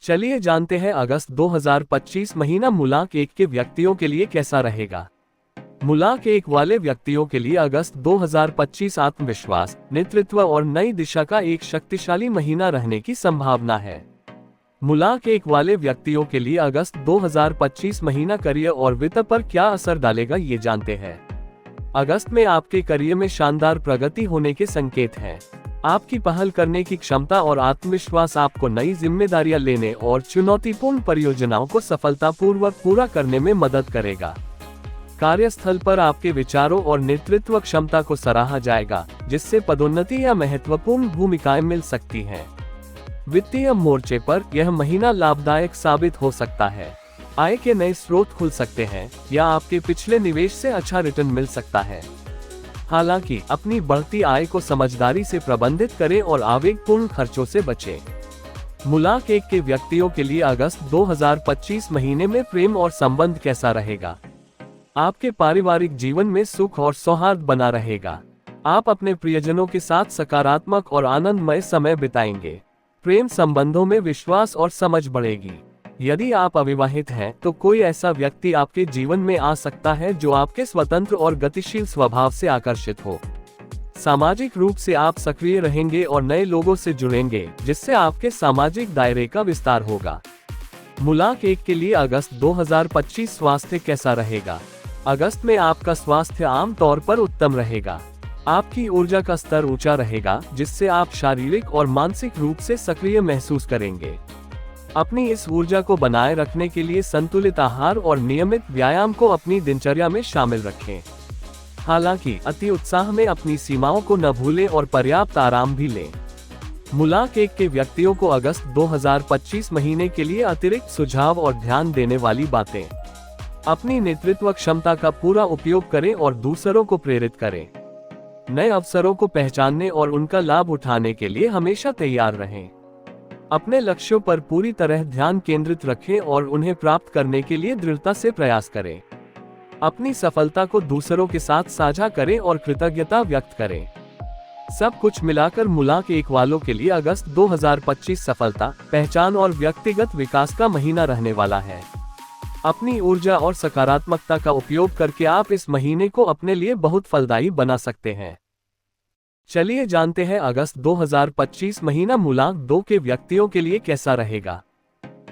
चलिए जानते हैं अगस्त 2025 महीना मूलांक 1 के व्यक्तियों के लिए कैसा रहेगा। मूलांक 1 वाले व्यक्तियों के लिए अगस्त 2025 आत्मविश्वास, नेतृत्व और नई दिशा का एक शक्तिशाली महीना रहने की संभावना है। मूलांक 1 वाले व्यक्तियों के लिए अगस्त 2025 महीना करियर और वित्त पर क्या असर डालेगा, ये जानते हैं। अगस्त में आपके करियर में शानदार प्रगति होने के संकेत हैं। आपकी पहल करने की क्षमता और आत्मविश्वास आपको नई जिम्मेदारियां लेने और चुनौतीपूर्ण परियोजनाओं को सफलतापूर्वक पूरा करने में मदद करेगा। कार्यस्थल पर आपके विचारों और नेतृत्व क्षमता को सराहा जाएगा, जिससे पदोन्नति या महत्वपूर्ण भूमिकाएं मिल सकती हैं। वित्तीय मोर्चे पर यह महीना लाभदायक साबित हो सकता है। आय के नए स्रोत खुल सकते हैं या आपके पिछले निवेश से अच्छा रिटर्न मिल सकता है। हालांकि अपनी बढ़ती आय को समझदारी से प्रबंधित करें और आवेगपूर्ण खर्चों से बचें। मूलांक 1 के व्यक्तियों के लिए अगस्त 2025 महीने में प्रेम और संबंध कैसा रहेगा। आपके पारिवारिक जीवन में सुख और सौहार्द बना रहेगा। आप अपने प्रियजनों के साथ सकारात्मक और आनंदमय समय बिताएंगे। प्रेम संबंधों में विश्वास और समझ बढ़ेगी। यदि आप अविवाहित हैं तो कोई ऐसा व्यक्ति आपके जीवन में आ सकता है जो आपके स्वतंत्र और गतिशील स्वभाव से आकर्षित हो। सामाजिक रूप से आप सक्रिय रहेंगे और नए लोगों से जुड़ेंगे, जिससे आपके सामाजिक दायरे का विस्तार होगा। मूलांक 1 के लिए अगस्त 2025 स्वास्थ्य कैसा रहेगा। अगस्त में आपका स्वास्थ्य आम तौर पर उत्तम रहेगा। आपकी ऊर्जा का स्तर ऊंचा रहेगा, जिससे आप शारीरिक और मानसिक रूप से सक्रिय महसूस करेंगे। अपनी इस ऊर्जा को बनाए रखने के लिए संतुलित आहार और नियमित व्यायाम को अपनी दिनचर्या में शामिल रखें। हालांकि अति उत्साह में अपनी सीमाओं को न भूलें और पर्याप्त आराम भी लें। मूलांक 1 के व्यक्तियों को अगस्त 2025 महीने के लिए अतिरिक्त सुझाव और ध्यान देने वाली बातें। अपनी नेतृत्व क्षमता का पूरा उपयोग करें और दूसरों को प्रेरित करें। नए अवसरों को पहचानने और उनका लाभ उठाने के लिए हमेशा तैयार रहें। अपने लक्ष्यों पर पूरी तरह ध्यान केंद्रित रखें और उन्हें प्राप्त करने के लिए दृढ़ता से प्रयास करें। अपनी सफलता को दूसरों के साथ साझा करें और कृतज्ञता व्यक्त करें। सब कुछ मिलाकर मूलांक 1 वालों के लिए अगस्त 2025 सफलता, पहचान और व्यक्तिगत विकास का महीना रहने वाला है। अपनी ऊर्जा और सकारात्मकता का उपयोग करके आप इस महीने को अपने लिए बहुत फलदायी बना सकते हैं। चलिए जानते हैं अगस्त 2025 महीना मूलांक 2 के व्यक्तियों के लिए कैसा रहेगा।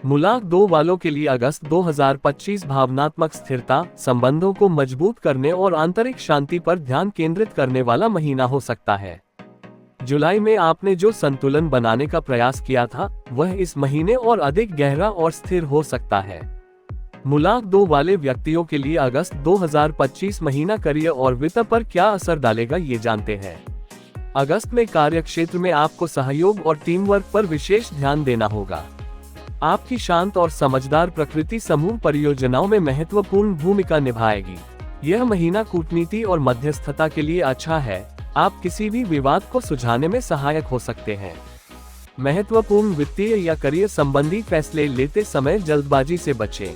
मूलांक 2 वालों के लिए अगस्त 2025 भावनात्मक स्थिरता, संबंधों को मजबूत करने और आंतरिक शांति पर ध्यान केंद्रित करने वाला महीना हो सकता है। जुलाई में आपने जो संतुलन बनाने का प्रयास किया था, वह इस महीने और अधिक गहरा और स्थिर हो सकता है। मूलांक 2 वाले व्यक्तियों के लिए अगस्त 2025 महीना करियर और वित्त पर क्या असर डालेगा, ये जानते हैं। अगस्त में कार्यक्षेत्र में आपको सहयोग और टीम वर्क पर विशेष ध्यान देना होगा। आपकी शांत और समझदार प्रकृति समूह परियोजनाओं में महत्वपूर्ण भूमिका निभाएगी। यह महीना कूटनीति और मध्यस्थता के लिए अच्छा है। आप किसी भी विवाद को सुलझाने में सहायक हो सकते हैं। महत्वपूर्ण वित्तीय या करियर संबंधी फैसले लेते समय जल्दबाजी से बचें।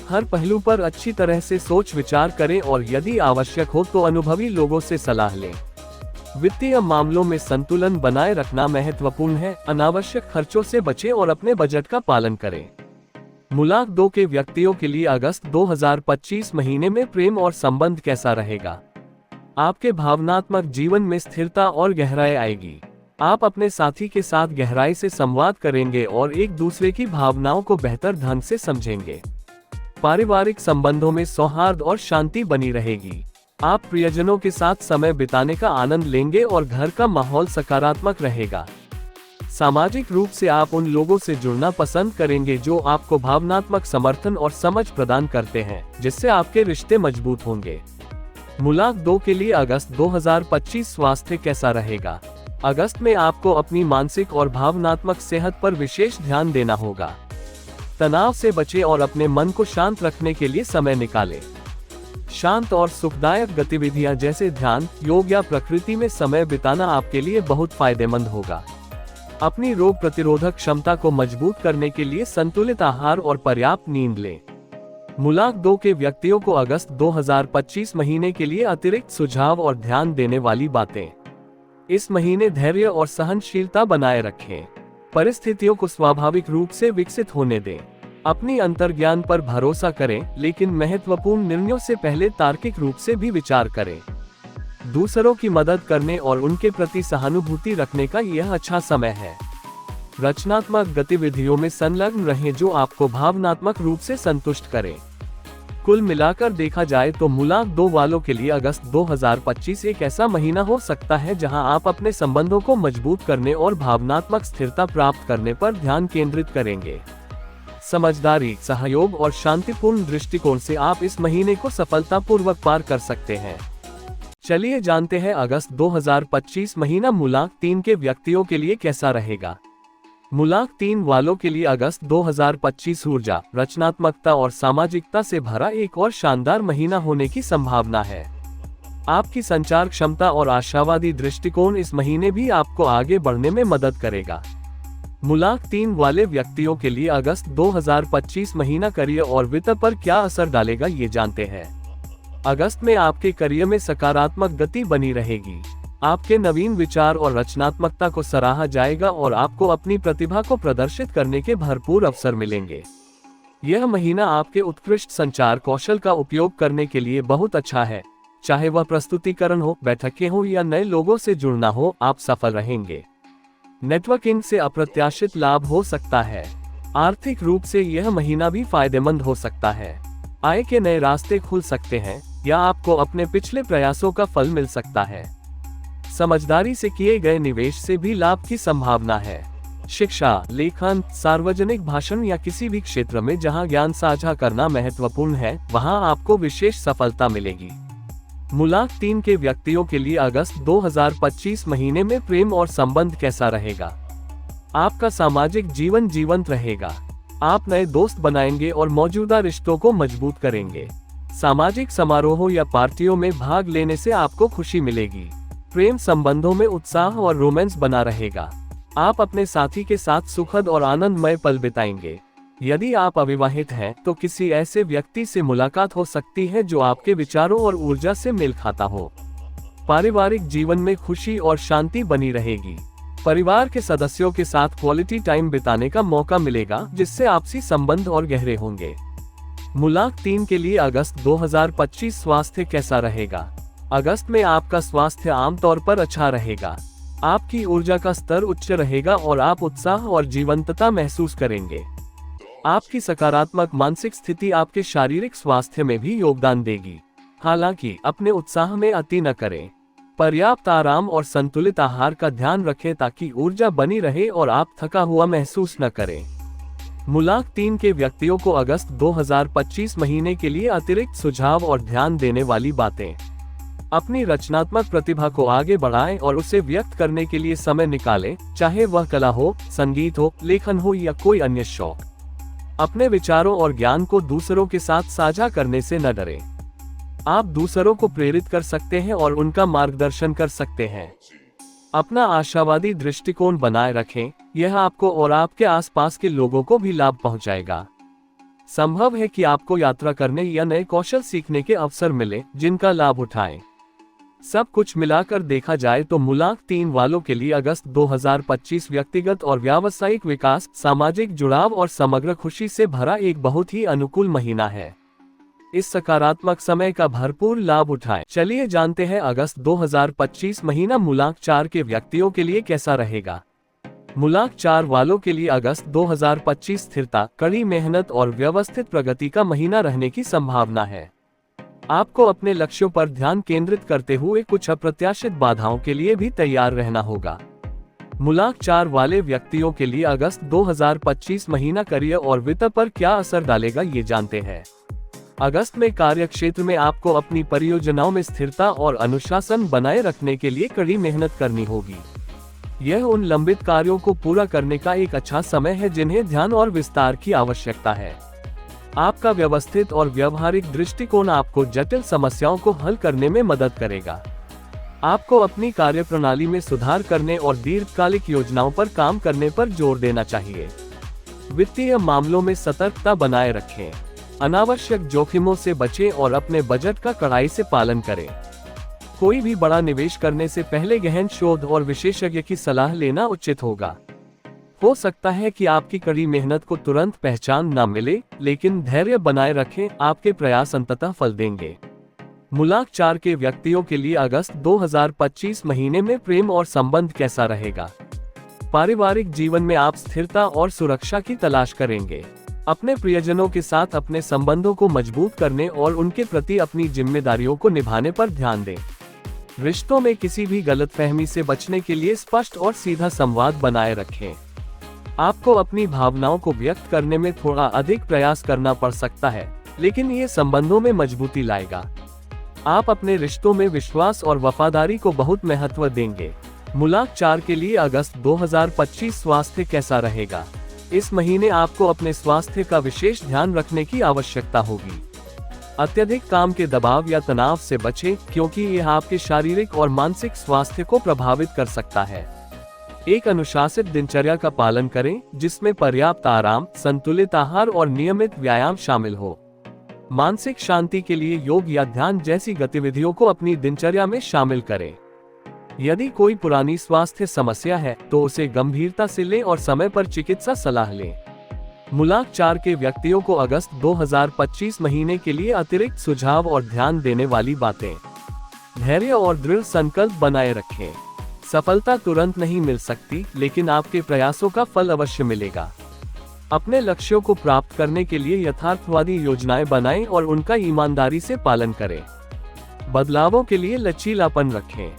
हर पहलू पर अच्छी तरह से सोच विचार करें और यदि आवश्यक हो तो अनुभवी लोगों से सलाह लें। वित्तीय मामलों में संतुलन बनाए रखना महत्वपूर्ण है। अनावश्यक खर्चों से बचें और अपने बजट का पालन करें। मूलांक 2 के व्यक्तियों के लिए अगस्त 2025 महीने में प्रेम और संबंध कैसा रहेगा। आपके भावनात्मक जीवन में स्थिरता और गहराई आएगी। आप अपने साथी के साथ गहराई से संवाद करेंगे और एक दूसरे की भावनाओं को बेहतर ढंग से समझेंगे। पारिवारिक संबंधों में सौहार्द और शांति बनी रहेगी। आप प्रियजनों के साथ समय बिताने का आनंद लेंगे और घर का माहौल सकारात्मक रहेगा। सामाजिक रूप से आप उन लोगों से जुड़ना पसंद करेंगे जो आपको भावनात्मक समर्थन और समझ प्रदान करते हैं, जिससे आपके रिश्ते मजबूत होंगे। मूलांक 2 के लिए अगस्त 2025 स्वास्थ्य कैसा रहेगा। अगस्त में आपको अपनी मानसिक और भावनात्मक सेहत पर विशेष ध्यान देना होगा। तनाव से बचें और अपने मन को शांत रखने के लिए समय निकालें। शांत और सुखदायक गतिविधियां जैसे ध्यान, योग या प्रकृति में समय बिताना आपके लिए बहुत फायदेमंद होगा। अपनी रोग प्रतिरोधक क्षमता को मजबूत करने के लिए संतुलित आहार और पर्याप्त नींद लें। मूलांक 2 के व्यक्तियों को अगस्त 2025 महीने के लिए अतिरिक्त सुझाव और ध्यान देने वाली बातें। इस महीने धैर्य और सहनशीलता बनाए रखें। परिस्थितियों को स्वाभाविक रूप से विकसित होने दें। अपनी अंतर्ज्ञान पर भरोसा करें, लेकिन महत्वपूर्ण निर्णयों से पहले तार्किक रूप से भी विचार करें। दूसरों की मदद करने और उनके प्रति सहानुभूति रखने का यह अच्छा समय है। रचनात्मक गतिविधियों में संलग्न रहें जो आपको भावनात्मक रूप से संतुष्ट करें। कुल मिलाकर देखा जाए तो मूलांक 2 वालों के लिए अगस्त 2025 एक ऐसा महीना हो सकता है जहां आप अपने संबंधों को मजबूत करने और भावनात्मक स्थिरता प्राप्त करने पर ध्यान केंद्रित करेंगे। समझदारी, सहयोग और शांतिपूर्ण दृष्टिकोण से आप इस महीने को सफलतापूर्वक पार कर सकते हैं। चलिए जानते हैं अगस्त 2025 महीना मूलांक 3 के व्यक्तियों के लिए कैसा रहेगा। मूलांक 3 वालों के लिए अगस्त 2025 ऊर्जा, रचनात्मकता और सामाजिकता से भरा एक और शानदार महीना होने की संभावना है। आपकी संचार क्षमता और आशावादी दृष्टिकोण इस महीने भी आपको आगे बढ़ने में मदद करेगा। मूलांक 3 वाले व्यक्तियों के लिए अगस्त 2025 महीना करियर और वित्त पर क्या असर डालेगा, ये जानते हैं। अगस्त में आपके करियर में सकारात्मक गति बनी रहेगी। आपके नवीन विचार और रचनात्मकता को सराहा जाएगा और आपको अपनी प्रतिभा को प्रदर्शित करने के भरपूर अवसर मिलेंगे। यह महीना आपके उत्कृष्ट संचार कौशल का उपयोग करने के लिए बहुत अच्छा है। चाहे वह प्रस्तुतिकरण हो, बैठकें हो या नए लोगों से जुड़ना हो, आप सफल रहेंगे। नेटवर्किंग से अप्रत्याशित लाभ हो सकता है। आर्थिक रूप से यह महीना भी फायदेमंद हो सकता है। आय के नए रास्ते खुल सकते हैं या आपको अपने पिछले प्रयासों का फल मिल सकता है। समझदारी से किए गए निवेश से भी लाभ की संभावना है। शिक्षा, लेखन, सार्वजनिक भाषण या किसी भी क्षेत्र में जहां ज्ञान साझा करना महत्वपूर्ण है, वहां आपको विशेष सफलता मिलेगी। मूलांक 3 के व्यक्तियों के लिए अगस्त 2025 महीने में प्रेम और संबंध कैसा रहेगा। आपका सामाजिक जीवन जीवंत रहेगा। आप नए दोस्त बनाएंगे और मौजूदा रिश्तों को मजबूत करेंगे। सामाजिक समारोहों या पार्टियों में भाग लेने से आपको खुशी मिलेगी। प्रेम संबंधों में उत्साह और रोमांस बना रहेगा। आप अपने साथी के साथ सुखद और आनंदमय पल बिताएंगे। यदि आप अविवाहित हैं तो किसी ऐसे व्यक्ति से मुलाकात हो सकती है जो आपके विचारों और ऊर्जा से मेल खाता हो। पारिवारिक जीवन में खुशी और शांति बनी रहेगी। परिवार के सदस्यों के साथ क्वालिटी टाइम बिताने का मौका मिलेगा, जिससे आपसी संबंध और गहरे होंगे। मूलांक 3 के लिए अगस्त 2025 स्वास्थ्य कैसा रहेगा। अगस्त में आपका स्वास्थ्य आमतौर पर अच्छा रहेगा। आपकी ऊर्जा का स्तर उच्च रहेगा और आप उत्साह और जीवंतता महसूस करेंगे। आपकी सकारात्मक मानसिक स्थिति आपके शारीरिक स्वास्थ्य में भी योगदान देगी। हालांकि अपने उत्साह में अति न करें। पर्याप्त आराम और संतुलित आहार का ध्यान रखें ताकि ऊर्जा बनी रहे और आप थका हुआ महसूस न करें। मूलांक 3 के व्यक्तियों को अगस्त 2025 महीने के लिए अतिरिक्त सुझाव और ध्यान देने वाली बातें। अपनी रचनात्मक प्रतिभा को आगे बढ़ाएं और उसे व्यक्त करने के लिए समय निकालें, चाहे वह कला हो, संगीत हो, लेखन हो या कोई अन्य शौक। अपने विचारों और ज्ञान को दूसरों के साथ साझा करने से न डरें। आप दूसरों को प्रेरित कर सकते हैं और उनका मार्गदर्शन कर सकते हैं। अपना आशावादी दृष्टिकोण बनाए रखें, यह आपको और आपके आसपास के लोगों को भी लाभ पहुंचाएगा। संभव है कि आपको यात्रा करने या नए कौशल सीखने के अवसर मिले, जिनका लाभ उठाएं। सब कुछ मिलाकर देखा जाए तो मूलांक 3 वालों के लिए अगस्त 2025 व्यक्तिगत और व्यावसायिक विकास, सामाजिक जुड़ाव और समग्र खुशी से भरा एक बहुत ही अनुकूल महीना है। इस सकारात्मक समय का भरपूर लाभ उठाएं। चलिए जानते हैं अगस्त 2025 महीना मूलांक 4 के व्यक्तियों के लिए कैसा रहेगा। मूलांक 4 वालों के लिए अगस्त 2025 स्थिरता, कड़ी मेहनत और व्यवस्थित प्रगति का महीना रहने की संभावना है। आपको अपने लक्ष्यों पर ध्यान केंद्रित करते हुए कुछ अप्रत्याशित बाधाओं के लिए भी तैयार रहना होगा। मूलांक 4 वाले व्यक्तियों के लिए अगस्त 2025 महीना करियर और वित्त पर क्या असर डालेगा, ये जानते हैं। अगस्त में कार्य क्षेत्र में आपको अपनी परियोजनाओं में स्थिरता और अनुशासन बनाए रखने के लिए कड़ी मेहनत करनी होगी। यह उन लंबित कार्यों को पूरा करने का एक अच्छा समय है जिन्हें ध्यान और विस्तार की आवश्यकता है। आपका व्यवस्थित और व्यवहारिक दृष्टिकोण आपको जटिल समस्याओं को हल करने में मदद करेगा। आपको अपनी कार्यप्रणाली में सुधार करने और दीर्घकालिक योजनाओं पर काम करने पर जोर देना चाहिए। वित्तीय मामलों में सतर्कता बनाए रखें। अनावश्यक जोखिमों से बचें और अपने बजट का कड़ाई से पालन करें। कोई भी बड़ा निवेश करने से पहले गहन शोध और विशेषज्ञ की सलाह लेना उचित होगा। हो सकता है कि आपकी कड़ी मेहनत को तुरंत पहचान न मिले, लेकिन धैर्य बनाए रखें, आपके प्रयास अंततः फल देंगे। मूलांक 4 के व्यक्तियों के लिए अगस्त 2025 महीने में प्रेम और संबंध कैसा रहेगा। पारिवारिक जीवन में आप स्थिरता और सुरक्षा की तलाश करेंगे। अपने प्रियजनों के साथ अपने संबंधों को मजबूत करने और उनके प्रति अपनी जिम्मेदारियों को निभाने पर ध्यान दें। रिश्तों में किसी भी गलतफहमी से बचने के लिए स्पष्ट और सीधा संवाद बनाए रखें। आपको अपनी भावनाओं को व्यक्त करने में थोड़ा अधिक प्रयास करना पड़ सकता है, लेकिन ये संबंधों में मजबूती लाएगा। आप अपने रिश्तों में विश्वास और वफादारी को बहुत महत्व देंगे। मूलांक 4 के लिए अगस्त 2025 स्वास्थ्य कैसा रहेगा। इस महीने आपको अपने स्वास्थ्य का विशेष ध्यान रखने की आवश्यकता होगी। अत्यधिक काम के दबाव या तनाव से बचें, क्योंकि यह आपके शारीरिक और मानसिक स्वास्थ्य को प्रभावित कर सकता है। एक अनुशासित दिनचर्या का पालन करें, जिसमें पर्याप्त आराम, संतुलित आहार और नियमित व्यायाम शामिल हो। मानसिक शांति के लिए योग या ध्यान जैसी गतिविधियों को अपनी दिनचर्या में शामिल करें। यदि कोई पुरानी स्वास्थ्य समस्या है, तो उसे गंभीरता से लें और समय पर चिकित्सा सलाह लें। मूलांक 4 के व्यक्तियों को अगस्त 2025 महीने के लिए अतिरिक्त सुझाव और ध्यान देने वाली बातें। धैर्य और दृढ़ संकल्प बनाए रखें। सफलता तुरंत नहीं मिल सकती, लेकिन आपके प्रयासों का फल अवश्य मिलेगा। अपने लक्ष्यों को प्राप्त करने के लिए यथार्थवादी योजनाएं बनाएं और उनका ईमानदारी से पालन करें। बदलावों के लिए लचीलापन रखें।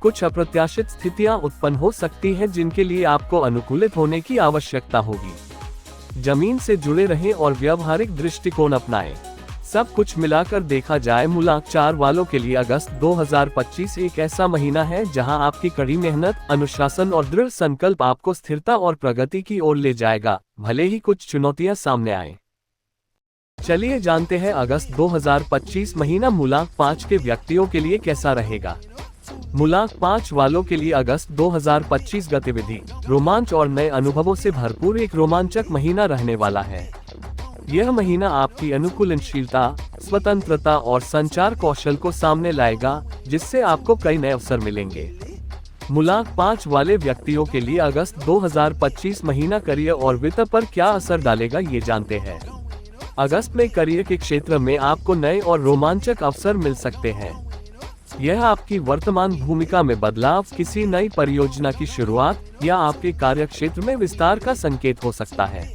कुछ अप्रत्याशित स्थितियां उत्पन्न हो सकती हैं, जिनके लिए आपको अनुकूलित होने की आवश्यकता होगी। जमीन से जुड़े रहें और व्यावहारिक दृष्टिकोण अपनाएं। सब कुछ मिलाकर देखा जाए, मूलांक 4 वालों के लिए अगस्त 2025 एक ऐसा महीना है जहां आपकी कड़ी मेहनत, अनुशासन और दृढ़ संकल्प आपको स्थिरता और प्रगति की ओर ले जाएगा, भले ही कुछ चुनौतियां सामने आए। चलिए जानते हैं अगस्त 2025 महीना मूलांक 5 के व्यक्तियों के लिए कैसा रहेगा। मूलांक 5 वालों के लिए अगस्त 2025 गतिविधि, रोमांच और नए अनुभवों से भरपूर एक रोमांचक महीना रहने वाला है। यह महीना आपकी अनुकूलनशीलता, स्वतंत्रता और संचार कौशल को सामने लाएगा, जिससे आपको कई नए अवसर मिलेंगे। मूलांक 5 वाले व्यक्तियों के लिए अगस्त 2025 महीना करियर और वित्त पर क्या असर डालेगा, ये जानते हैं। अगस्त में करियर के क्षेत्र में आपको नए और रोमांचक अवसर मिल सकते हैं। यह आपकी वर्तमान भूमिका में बदलाव, किसी नई परियोजना की शुरुआत या आपके कार्यक्षेत्र में विस्तार का संकेत हो सकता है।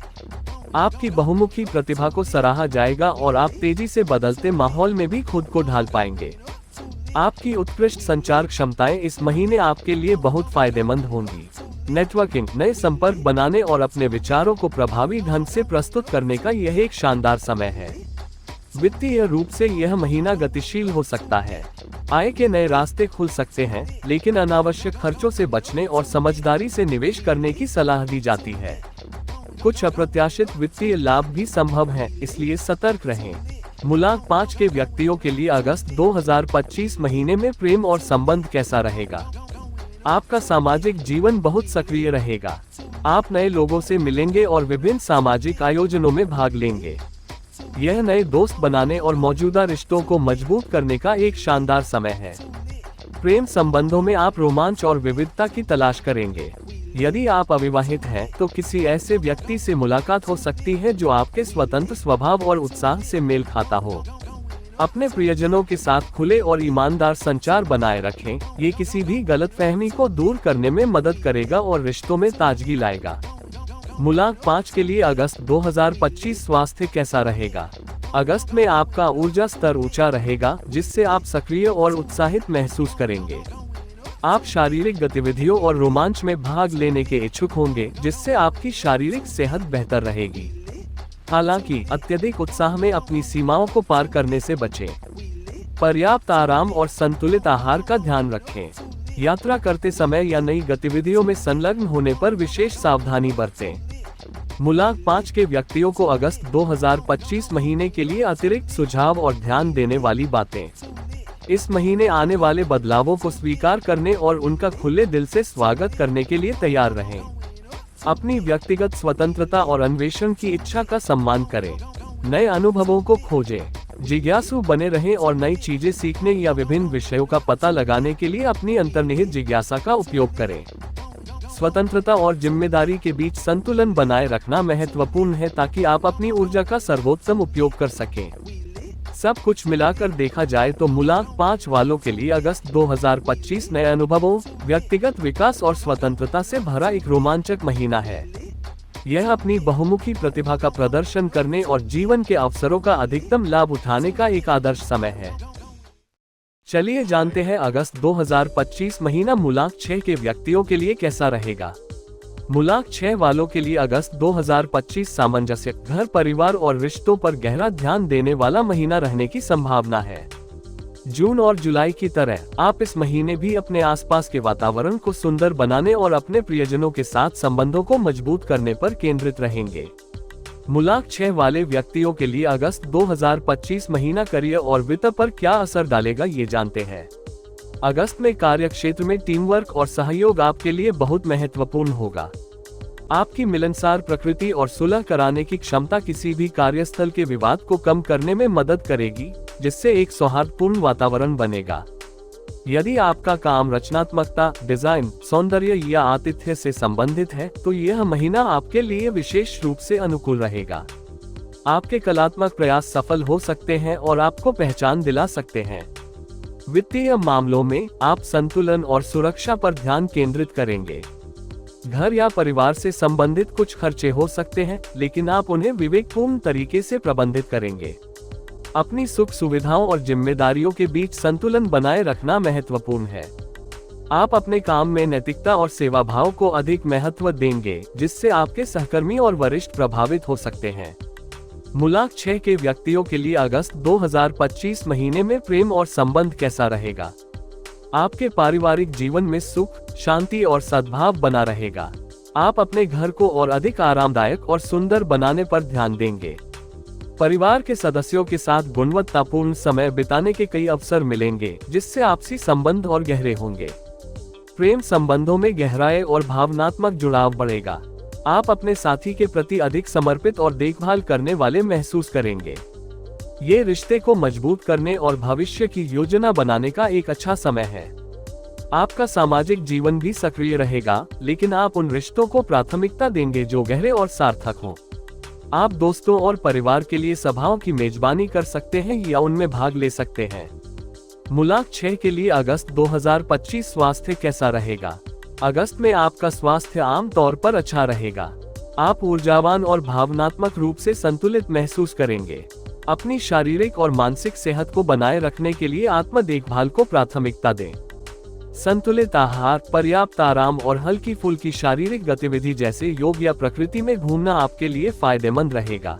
आपकी बहुमुखी प्रतिभा को सराहा जाएगा और आप तेजी से बदलते माहौल में भी खुद को ढाल पाएंगे। आपकी उत्कृष्ट संचार क्षमताएं इस महीने आपके लिए बहुत फायदेमंद होंगी। नेटवर्किंग, नए संपर्क बनाने और अपने विचारों को प्रभावी ढंग से प्रस्तुत करने का यह एक शानदार समय है। वित्तीय रूप से यह महीना गतिशील हो सकता है। आय के नए रास्ते खुल सकते हैं, लेकिन अनावश्यक खर्चों से बचने और समझदारी से निवेश करने की सलाह दी जाती है। कुछ अप्रत्याशित वित्तीय लाभ भी संभव हैं, इसलिए सतर्क रहें। मूलांक 5 के व्यक्तियों के लिए अगस्त 2025 महीने में प्रेम और संबंध कैसा रहेगा। आपका सामाजिक जीवन बहुत सक्रिय रहेगा। आप नए लोगों से मिलेंगे और विभिन्न सामाजिक आयोजनों में भाग लेंगे। यह नए दोस्त बनाने और मौजूदा रिश्तों को मजबूत करने का एक शानदार समय है। प्रेम संबंधों में आप रोमांच और विविधता की तलाश करेंगे। यदि आप अविवाहित हैं, तो किसी ऐसे व्यक्ति से मुलाकात हो सकती है जो आपके स्वतंत्र स्वभाव और उत्साह से मेल खाता हो। अपने प्रियजनों के साथ खुले और ईमानदार संचार बनाए रखें। ये किसी भी गलतफहमी को दूर करने में मदद करेगा और रिश्तों में ताजगी लाएगा। मूलांक 5 के लिए अगस्त 2025 स्वास्थ्य कैसा रहेगा। अगस्त में आपका ऊर्जा स्तर ऊंचा रहेगा, जिससे आप सक्रिय और उत्साहित महसूस करेंगे। आप शारीरिक गतिविधियों और रोमांच में भाग लेने के इच्छुक होंगे, जिससे आपकी शारीरिक सेहत बेहतर रहेगी। हालांकि अत्यधिक उत्साह में अपनी सीमाओं को पार करने से बचें। पर्याप्त आराम और संतुलित आहार का ध्यान रखें। यात्रा करते समय या नई गतिविधियों में संलग्न होने पर विशेष सावधानी बरतें। मूलांक 5 के व्यक्तियों को अगस्त 2025 महीने के लिए अतिरिक्त सुझाव और ध्यान देने वाली बातें। इस महीने आने वाले बदलावों को स्वीकार करने और उनका खुले दिल से स्वागत करने के लिए तैयार रहें। अपनी व्यक्तिगत स्वतंत्रता और अन्वेषण की इच्छा का सम्मान करें। नए अनुभवों को खोजें। जिज्ञासु बने रहें और नई चीजें सीखने या विभिन्न विषयों का पता लगाने के लिए अपनी अंतर्निहित जिज्ञासा का उपयोग करें। स्वतंत्रता और जिम्मेदारी के बीच संतुलन बनाए रखना महत्वपूर्ण है ताकि आप अपनी ऊर्जा का सर्वोत्तम उपयोग कर सकें। सब कुछ मिलाकर देखा जाए तो मूलांक 5 वालों के लिए अगस्त 2025 नए अनुभवों, व्यक्तिगत विकास और स्वतंत्रता से भरा एक रोमांचक महीना है। यह अपनी बहुमुखी प्रतिभा का प्रदर्शन करने और जीवन के अवसरों का अधिकतम लाभ उठाने का एक आदर्श समय है। चलिए जानते हैं अगस्त 2025 महीना मूलांक 6 के व्यक्तियों के लिए कैसा रहेगा। मूलांक 6 वालों के लिए अगस्त 2025 सामंजस्य, घर, परिवार और रिश्तों पर गहरा ध्यान देने वाला महीना रहने की संभावना है। जून और जुलाई की तरह आप इस महीने भी अपने आसपास के वातावरण को सुंदर बनाने और अपने प्रियजनों के साथ संबंधों को मजबूत करने पर केंद्रित रहेंगे। मूलांक 6 वाले व्यक्तियों के लिए अगस्त 2025 महीना करियर और वित्त पर क्या असर डालेगा, ये जानते हैं। अगस्त में कार्य क्षेत्र में टीम वर्क और सहयोग आपके लिए बहुत महत्वपूर्ण होगा। आपकी मिलनसार प्रकृति और सुलह कराने की क्षमता किसी भी कार्यस्थल के विवाद को कम करने में मदद करेगी, जिससे एक सौहार्दपूर्ण वातावरण बनेगा। यदि आपका काम रचनात्मकता, डिजाइन, सौंदर्य या आतिथ्य से संबंधित है, तो यह महीना आपके लिए विशेष रूप से अनुकूल रहेगा। आपके कलात्मक प्रयास सफल हो सकते हैं और आपको पहचान दिला सकते हैं। वित्तीय मामलों में आप संतुलन और सुरक्षा पर ध्यान केंद्रित करेंगे। घर या परिवार से संबंधित कुछ खर्चे हो सकते हैं, लेकिन आप उन्हें विवेकपूर्ण तरीके से प्रबंधित करेंगे। अपनी सुख सुविधाओं और जिम्मेदारियों के बीच संतुलन बनाए रखना महत्वपूर्ण है। आप अपने काम में नैतिकता और सेवा भाव को अधिक महत्व देंगे, जिससे आपके सहकर्मी और वरिष्ठ प्रभावित हो सकते हैं। मूलांक 6 के व्यक्तियों के लिए अगस्त 2025 महीने में प्रेम और संबंध कैसा रहेगा। आपके पारिवारिक जीवन में सुख, शांति और सद्भाव बना रहेगा। आप अपने घर को और अधिक आरामदायक और सुंदर बनाने पर ध्यान देंगे। परिवार के सदस्यों के साथ गुणवत्तापूर्ण समय बिताने के कई अवसर मिलेंगे, जिससे आपसी संबंध और गहरे होंगे। प्रेम संबंधों में गहराई और भावनात्मक जुड़ाव बढ़ेगा। आप अपने साथी के प्रति अधिक समर्पित और देखभाल करने वाले महसूस करेंगे। ये रिश्ते को मजबूत करने और भविष्य की योजना बनाने का एक अच्छा समय है। आपका सामाजिक जीवन भी सक्रिय रहेगा, लेकिन आप उन रिश्तों को प्राथमिकता देंगे जो गहरे और सार्थक हों। आप दोस्तों और परिवार के लिए सभाओं की मेजबानी कर सकते हैं या उनमें भाग ले सकते हैं। मूलांक 6 के लिए अगस्त 2025 स्वास्थ्य कैसा रहेगा। अगस्त में आपका स्वास्थ्य आम तौर पर अच्छा रहेगा। आप ऊर्जावान और भावनात्मक रूप से संतुलित महसूस करेंगे। अपनी शारीरिक और मानसिक सेहत को बनाए रखने के लिए आत्म देखभाल को प्राथमिकता दें। संतुलित आहार, पर्याप्त आराम और हल्की फुल्की शारीरिक गतिविधि जैसे योग या प्रकृति में घूमना आपके लिए फायदेमंद रहेगा।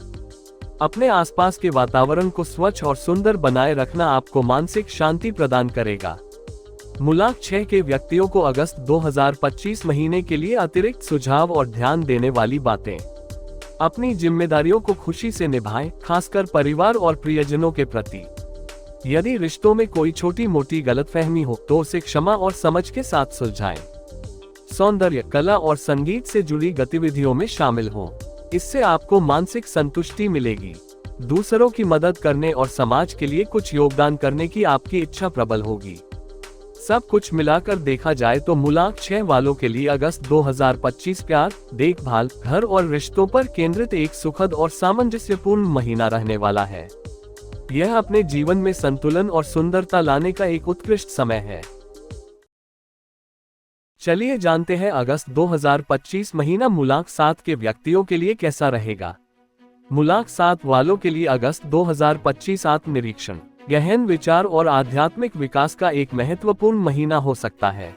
अपने आसपास के वातावरण को स्वच्छ और सुंदर बनाए रखना आपको मानसिक शांति प्रदान करेगा। मूलांक 6 के व्यक्तियों को अगस्त 2025 महीने के लिए अतिरिक्त सुझाव और ध्यान देने वाली बातें। अपनी जिम्मेदारियों को खुशी से निभाएं, खासकर परिवार और प्रियजनों के प्रति। यदि रिश्तों में कोई छोटी मोटी गलतफहमी हो तो उसे क्षमा और समझ के साथ सुलझाएं। सौंदर्य, कला और संगीत से जुड़ी गतिविधियों में शामिल हों। इससे आपको मानसिक संतुष्टि मिलेगी। दूसरों की मदद करने और समाज के लिए कुछ योगदान करने की आपकी इच्छा प्रबल होगी। सब कुछ मिलाकर देखा जाए तो मूलांक 6 वालों के लिए अगस्त 2025 प्यार, देखभाल, घर और रिश्तों पर केंद्रित एक सुखद और सामंजस्यपूर्ण महीना रहने वाला है। यह अपने जीवन में संतुलन और सुंदरता लाने का एक उत्कृष्ट समय है। चलिए जानते हैं अगस्त 2025 महीना मूलांक 7 के व्यक्तियों के लिए कैसा रहेगा। मूलांक 7 वालों के लिए अगस्त 2025 आत्मनिरीक्षण, गहन विचार और आध्यात्मिक विकास का एक महत्वपूर्ण महीना हो सकता है।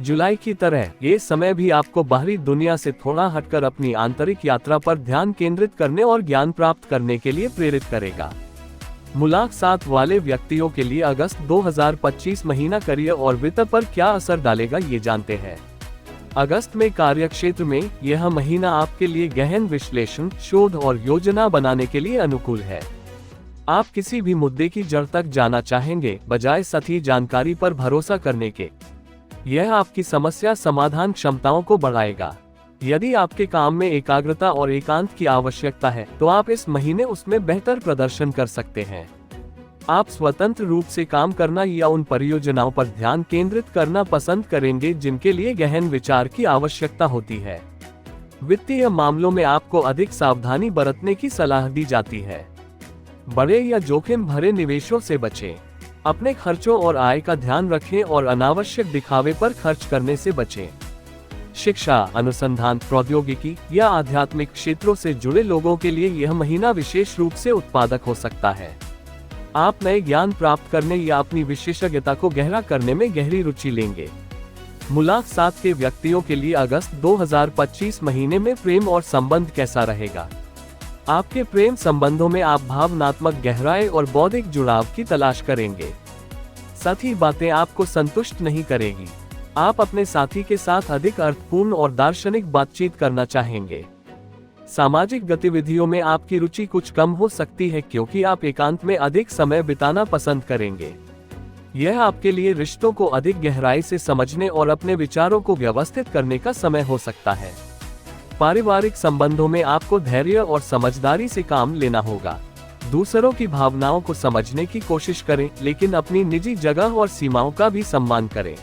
जुलाई की तरह ये समय भी आपको बाहरी दुनिया से थोड़ा हटकर अपनी आंतरिक यात्रा पर ध्यान केंद्रित करने और ज्ञान प्राप्त करने के लिए प्रेरित करेगा। मूलांक 7 वाले व्यक्तियों के लिए अगस्त 2025 महीना करियर और वित्त पर क्या असर डालेगा, ये जानते हैं। अगस्त में कार्यक्षेत्र में यह महीना आपके लिए गहन विश्लेषण, शोध और योजना बनाने के लिए अनुकूल है। आप किसी भी मुद्दे की जड़ तक जाना चाहेंगे, बजाय सतही जानकारी पर भरोसा करने के। यह आपकी समस्या समाधान क्षमताओं को बढ़ाएगा। यदि आपके काम में एकाग्रता और एकांत की आवश्यकता है, तो आप इस महीने उसमें बेहतर प्रदर्शन कर सकते हैं। आप स्वतंत्र रूप से काम करना या उन परियोजनाओं पर ध्यान केंद्रित करना पसंद करेंगे जिनके लिए गहन विचार की आवश्यकता होती है। वित्तीय मामलों में आपको अधिक सावधानी बरतने की सलाह दी जाती है। बड़े या जोखिम भरे निवेशों से बचें। अपने खर्चों और आय का ध्यान रखें और अनावश्यक दिखावे पर खर्च करने से बचें। शिक्षा, अनुसंधान, प्रौद्योगिकी या आध्यात्मिक क्षेत्रों से जुड़े लोगों के लिए यह महीना विशेष रूप से उत्पादक हो सकता है। आप नए ज्ञान प्राप्त करने या अपनी विशेषज्ञता को गहरा करने में गहरी रुचि लेंगे। मूलांक 7 के व्यक्तियों के लिए अगस्त 2025 महीने में प्रेम और संबंध कैसा रहेगा? आपके प्रेम संबंधों में आप भावनात्मक गहराई और बौद्धिक जुड़ाव की तलाश करेंगे। सतही बातें आपको संतुष्ट नहीं करेगी। आप अपने साथी के साथ अधिक अर्थपूर्ण और दार्शनिक बातचीत करना चाहेंगे। सामाजिक गतिविधियों में आपकी रुचि कुछ कम हो सकती है क्योंकि आप एकांत में अधिक समय बिताना पसंद करेंगे। यह आपके लिए रिश्तों को अधिक गहराई से समझने और अपने विचारों को व्यवस्थित करने का समय हो सकता है। पारिवारिक संबंधों में आपको धैर्य और समझदारी से काम लेना होगा। दूसरों की भावनाओं को समझने की कोशिश करें, लेकिन अपनी निजी जगह और सीमाओं का भी सम्मान करें।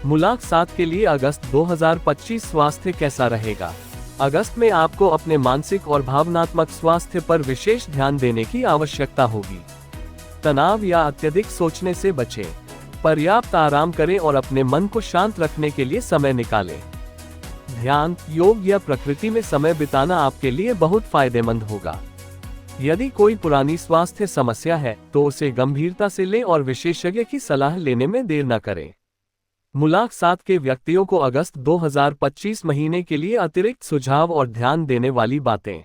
मूलांक 7 के लिए अगस्त 2025 स्वास्थ्य कैसा रहेगा? अगस्त में आपको अपने मानसिक और भावनात्मक स्वास्थ्य पर विशेष ध्यान देने की आवश्यकता होगी। तनाव या अत्यधिक सोचने से बचें। पर्याप्त आराम करें और अपने मन को शांत रखने के लिए समय निकालें। ध्यान, योग या प्रकृति में समय बिताना आपके लिए बहुत फायदेमंद होगा। यदि कोई पुरानी स्वास्थ्य समस्या है तो उसे गंभीरता से लें और विशेषज्ञ की सलाह लेने में देर न करें। मूलांक 7 के व्यक्तियों को अगस्त 2025 महीने के लिए अतिरिक्त सुझाव और ध्यान देने वाली बातें।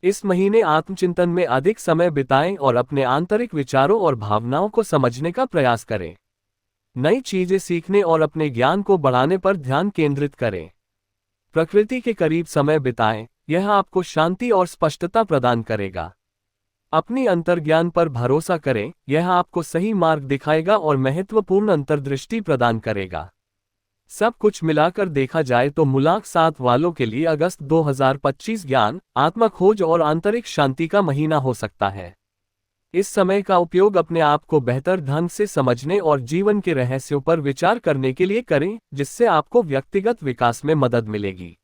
इस महीने आत्मचिंतन में अधिक समय बिताएं और अपने आंतरिक विचारों और भावनाओं को समझने का प्रयास करें। नई चीजें सीखने और अपने ज्ञान को बढ़ाने पर ध्यान केंद्रित करें। प्रकृति के करीब समय बिताएं, यह आपको शांति और स्पष्टता प्रदान करेगा। अपनी अंतर्ज्ञान पर भरोसा करें, यह आपको सही मार्ग दिखाएगा और महत्वपूर्ण अंतर्दृष्टि प्रदान करेगा। सब कुछ मिलाकर देखा जाए तो मूलांक 7 वालों के लिए अगस्त 2025 ज्ञान, आत्मखोज और आंतरिक शांति का महीना हो सकता है। इस समय का उपयोग अपने आप को बेहतर ढंग से समझने और जीवन के रहस्यों पर विचार करने के लिए करें, जिससे आपको व्यक्तिगत विकास में मदद मिलेगी।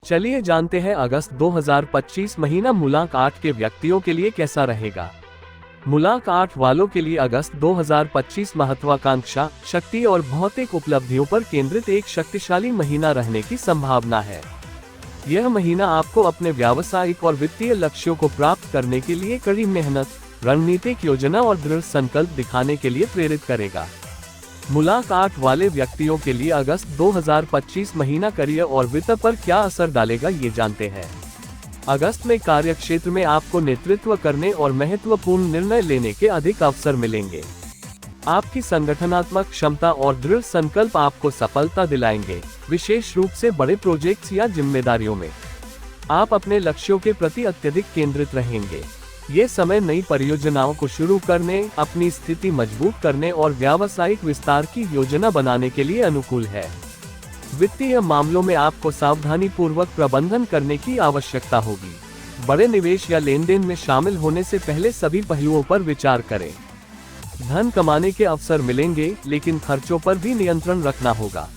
चलिए जानते हैं अगस्त 2025 महीना मूलांक 8 के व्यक्तियों के लिए कैसा रहेगा। मूलांक 8 वालों के लिए अगस्त 2025 महत्वाकांक्षा, शक्ति और भौतिक उपलब्धियों पर केंद्रित एक शक्तिशाली महीना रहने की संभावना है। यह महीना आपको अपने व्यावसायिक और वित्तीय लक्ष्यों को प्राप्त करने के लिए कड़ी मेहनत, रणनीतिक योजना और दृढ़ संकल्प दिखाने के लिए प्रेरित करेगा। मूलांक 8 वाले व्यक्तियों के लिए अगस्त 2025 महीना करियर और वित्त पर क्या असर डालेगा, ये जानते हैं। अगस्त में कार्यक्षेत्र में आपको नेतृत्व करने और महत्वपूर्ण निर्णय लेने के अधिक अवसर मिलेंगे। आपकी संगठनात्मक क्षमता और दृढ़ संकल्प आपको सफलता दिलाएंगे, विशेष रूप से बड़े प्रोजेक्ट्स या जिम्मेदारियों में। आप अपने लक्ष्यों के प्रति अत्यधिक केंद्रित रहेंगे। ये समय नई परियोजनाओं को शुरू करने, अपनी स्थिति मजबूत करने और व्यावसायिक विस्तार की योजना बनाने के लिए अनुकूल है। वित्तीय मामलों में आपको सावधानी पूर्वक प्रबंधन करने की आवश्यकता होगी। बड़े निवेश या लेनदेन में शामिल होने से पहले सभी पहलुओं पर विचार करें। धन कमाने के अवसर मिलेंगे, लेकिन खर्चों पर भी नियंत्रण रखना होगा।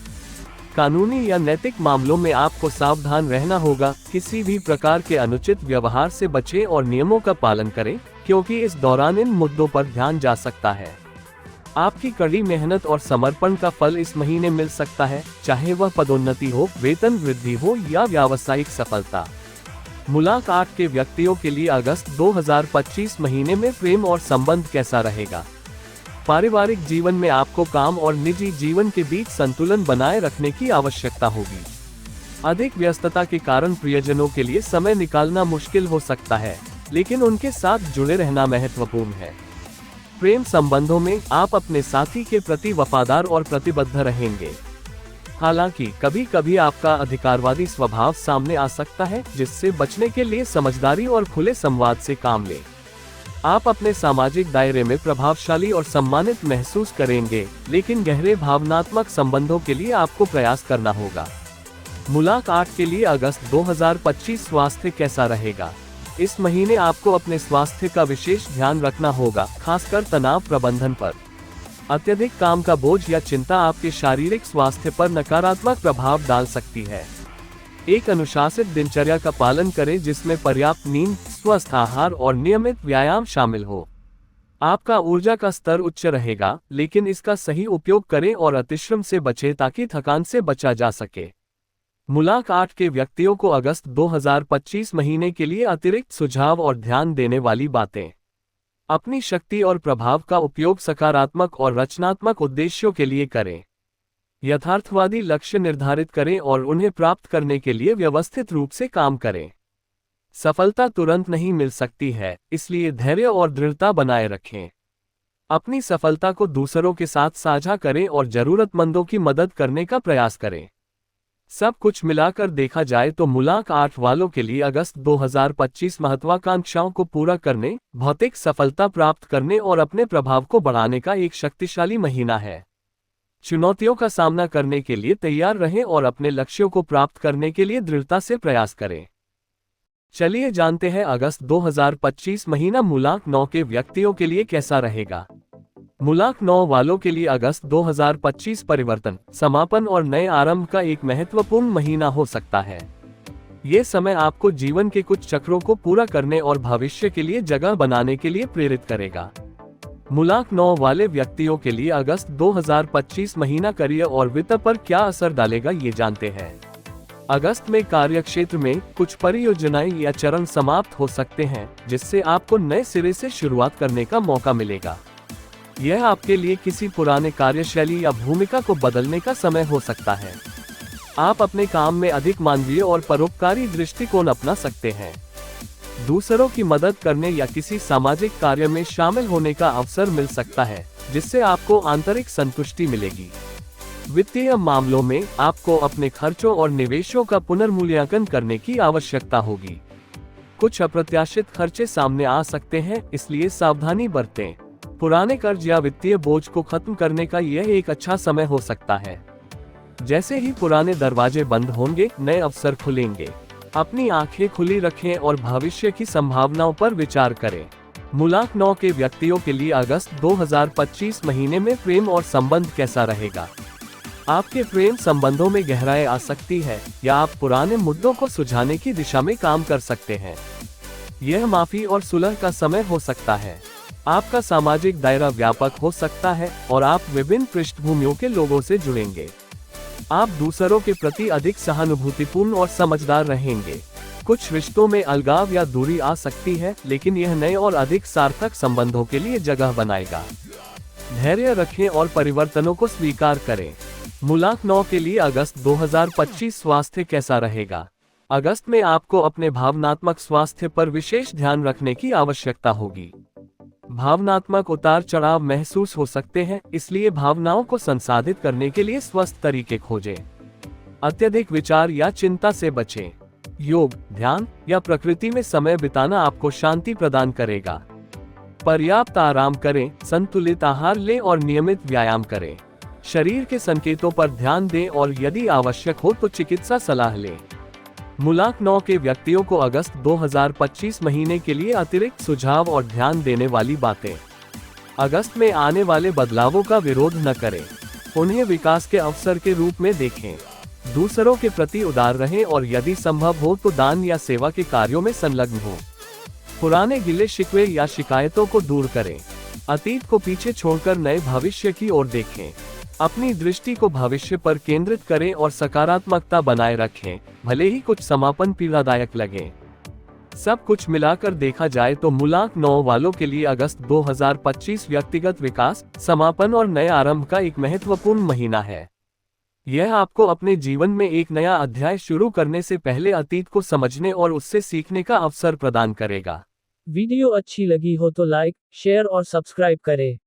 कानूनी या नैतिक मामलों में आपको सावधान रहना होगा। किसी भी प्रकार के अनुचित व्यवहार से बचें और नियमों का पालन करें, क्योंकि इस दौरान इन मुद्दों पर ध्यान जा सकता है। आपकी कड़ी मेहनत और समर्पण का फल इस महीने मिल सकता है, चाहे वह पदोन्नति हो, वेतन वृद्धि हो या व्यावसायिक सफलता। मूलांक 8 के व्यक्तियों के लिए अगस्त 2025 महीने में प्रेम और संबंध कैसा रहेगा। पारिवारिक जीवन में आपको काम और निजी जीवन के बीच संतुलन बनाए रखने की आवश्यकता होगी। अधिक व्यस्तता के कारण प्रियजनों के लिए समय निकालना मुश्किल हो सकता है, लेकिन उनके साथ जुड़े रहना महत्वपूर्ण है। प्रेम संबंधों में आप अपने साथी के प्रति वफादार और प्रतिबद्ध रहेंगे। हालांकि कभी कभी आपका अधिकारवादी स्वभाव सामने आ सकता है, जिससे बचने के लिए समझदारी और खुले संवाद से काम लें। आप अपने सामाजिक दायरे में प्रभावशाली और सम्मानित महसूस करेंगे, लेकिन गहरे भावनात्मक संबंधों के लिए आपको प्रयास करना होगा। मूलांक 8 के लिए अगस्त 2025 स्वास्थ्य कैसा रहेगा। इस महीने आपको अपने स्वास्थ्य का विशेष ध्यान रखना होगा, खासकर तनाव प्रबंधन पर। अत्यधिक काम का बोझ या चिंता आपके शारीरिक स्वास्थ्य पर नकारात्मक प्रभाव डाल सकती है। एक अनुशासित दिनचर्या का पालन करें जिसमें पर्याप्त नींद, स्वस्थ आहार और नियमित व्यायाम शामिल हो। आपका ऊर्जा का स्तर उच्च रहेगा, लेकिन इसका सही उपयोग करें और अतिश्रम से बचें ताकि थकान से बचा जा सके। मूलांक 8 के व्यक्तियों को अगस्त 2025 महीने के लिए अतिरिक्त सुझाव और ध्यान देने वाली बातें। अपनी शक्ति और प्रभाव का उपयोग सकारात्मक और रचनात्मक उद्देश्यों के लिए करें। यथार्थवादी लक्ष्य निर्धारित करें और उन्हें प्राप्त करने के लिए व्यवस्थित रूप से काम करें। सफलता तुरंत नहीं मिल सकती है, इसलिए धैर्य और दृढ़ता बनाए रखें। अपनी सफलता को दूसरों के साथ साझा करें और जरूरतमंदों की मदद करने का प्रयास करें। सब कुछ मिलाकर देखा जाए तो मूलांक 8 वालों के लिए अगस्त 2025 महत्वाकांक्षाओं को पूरा करने, भौतिक सफलता प्राप्त करने और अपने प्रभाव को बढ़ाने का एक शक्तिशाली महीना है। चुनौतियों का सामना करने के लिए तैयार रहें और अपने लक्ष्यों को प्राप्त करने के लिए दृढ़ता से प्रयास करें। चलिए जानते हैं अगस्त 2025 महीना मूलांक 9 के व्यक्तियों के लिए कैसा रहेगा। मूलांक 9 वालों के लिए अगस्त 2025 परिवर्तन, समापन और नए आरंभ का एक महत्वपूर्ण महीना हो सकता है। ये समय आपको जीवन के कुछ चक्रों को पूरा करने और भविष्य के लिए जगह बनाने के लिए प्रेरित करेगा। मूलांक 9 वाले व्यक्तियों के लिए अगस्त 2025 महीना करियर और वित्त पर क्या असर डालेगा, ये जानते हैं। अगस्त में कार्यक्षेत्र में कुछ परियोजनाएं या चरण समाप्त हो सकते हैं, जिससे आपको नए सिरे से शुरुआत करने का मौका मिलेगा। यह आपके लिए किसी पुराने कार्यशैली या भूमिका को बदलने का समय हो सकता है। आप अपने काम में अधिक मानवीय और परोपकारी दृष्टिकोण अपना सकते हैं। दूसरों की मदद करने या किसी सामाजिक कार्य में शामिल होने का अवसर मिल सकता है, जिससे आपको आंतरिक संतुष्टि मिलेगी। वित्तीय मामलों में आपको अपने खर्चों और निवेशों का पुनर्मूल्यांकन करने की आवश्यकता होगी। कुछ अप्रत्याशित खर्चे सामने आ सकते हैं, इसलिए सावधानी बरतें। पुराने कर्ज या वित्तीय बोझ को खत्म करने का यह एक अच्छा समय हो सकता है। जैसे ही पुराने दरवाजे बंद होंगे, नए अवसर खुलेंगे। अपनी आंखें खुली रखें और भविष्य की संभावनाओं पर विचार करें। मूलांक 9 के व्यक्तियों के लिए अगस्त 2025 महीने में प्रेम और संबंध कैसा रहेगा। आपके प्रेम संबंधों में गहराई आ सकती है, या आप पुराने मुद्दों को सुलझाने की दिशा में काम कर सकते हैं। यह माफी और सुलह का समय हो सकता है। आपका सामाजिक दायरा व्यापक हो सकता है और आप विभिन्न पृष्ठभूमियों के लोगों से जुड़ेंगे। आप दूसरों के प्रति अधिक सहानुभूतिपूर्ण और समझदार रहेंगे। कुछ रिश्तों में अलगाव या दूरी आ सकती है, लेकिन यह नए और अधिक सार्थक संबंधों के लिए जगह बनाएगा। धैर्य रखें और परिवर्तनों को स्वीकार करें। मूलांक 9 के लिए अगस्त 2025 स्वास्थ्य कैसा रहेगा। अगस्त में आपको अपने भावनात्मक स्वास्थ्य पर विशेष ध्यान रखने की आवश्यकता होगी। भावनात्मक उतार चढ़ाव महसूस हो सकते हैं, इसलिए भावनाओं को संसाधित करने के लिए स्वस्थ तरीके खोजें। अत्यधिक विचार या चिंता से बचें। योग, ध्यान या प्रकृति में समय बिताना आपको शांति प्रदान करेगा। पर्याप्त आराम करें, संतुलित आहार लें और नियमित व्यायाम करें। शरीर के संकेतों पर ध्यान दें और यदि आवश्यक हो तो चिकित्सा सलाह लें। मूलांक 9 के व्यक्तियों को अगस्त 2025 महीने के लिए अतिरिक्त सुझाव और ध्यान देने वाली बातें। अगस्त में आने वाले बदलावों का विरोध न करें, उन्हें विकास के अवसर के रूप में देखें। दूसरों के प्रति उदार रहें और यदि संभव हो तो दान या सेवा के कार्यों में संलग्न हो। पुराने गिले शिकवे या शिकायतों को दूर करें। अतीत को पीछे छोड़कर नए भविष्य की ओर देखें। अपनी दृष्टि को भविष्य पर केंद्रित करें और सकारात्मकता बनाए रखें, भले ही कुछ समापन पीड़ादायक लगे। सब कुछ मिलाकर देखा जाए तो मूलांक 9 वालों के लिए अगस्त 2025 व्यक्तिगत विकास, समापन और नए आरंभ का एक महत्वपूर्ण महीना है। यह आपको अपने जीवन में एक नया अध्याय शुरू करने से पहले अतीत को समझने और उससे सीखने का अवसर प्रदान करेगा। वीडियो अच्छी लगी हो तो लाइक, शेयर और सब्सक्राइब करें।